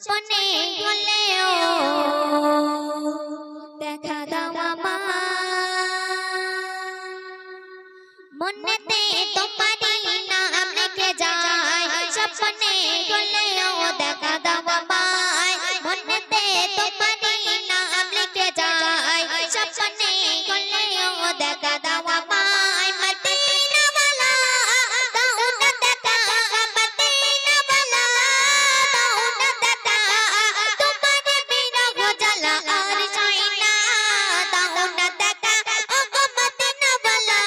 স্বপ্নে হলেও দেখা দাও আমার মনেতে তোমারই নাম লিখে যায় স্বপ্নে হলেও দেখা দাও আমায় মনেতে তোমারই নাম লিখে যায় স্বপ্নে হলেও দেখা দাও আমায় মদিনা ওয়ালা দাও না দেখা মদিনা ওয়ালা দাও না দেখা তোমার বিরহ জ্বালা আর সই না দাও না দেখা ও গো মদিনা ওয়ালা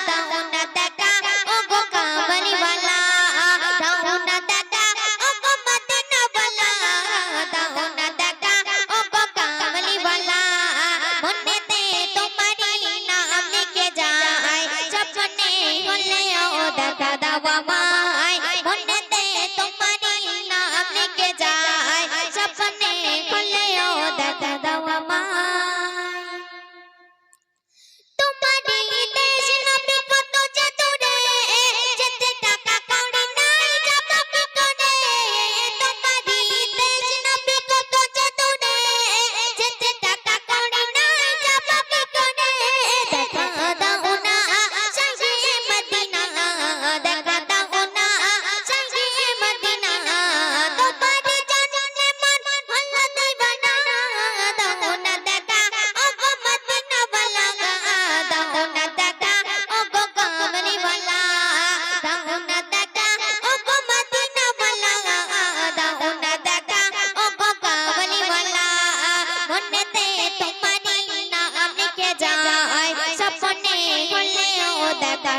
দাও না দেখা ও গো কামলি ওয়ালা দাও না দেখা ও গো মদিনা ওয়ালা দাও না দেখা ও গো কামলি ওয়ালা মনেতে তোমারই নাম লিখে যায় স্বপ্নে হলেও দেখা দাও আমায় মনেতে তোমারই নাম লিখে যায় স্বপ্নে হলেও দেখা দাও আমায় তোমারই দেশ নবী কত যে দূরে যেতে টাকা কড়ি নাই যাব কি করে তোমারই দেশ নবী কত যে দূরে যেতে টাকা কড়ি নাই যাব কি করে দেখা দাও না শাহে মদিনা দেখা দাও না শাহে মদিনা তোমার জানে মন হলো দিবানা দাও না দেখা ও গো মদিনা ওয়ালা দাও না দেখা ও গো কামলি ওয়ালা দাও না দেখা ও গো মদিনা ওয়ালা দাও না দেখা ও গো কামলি ওয়ালা মনেতে তোমারই নাম লিখে যায় স্বপ্নে হলেও দেখা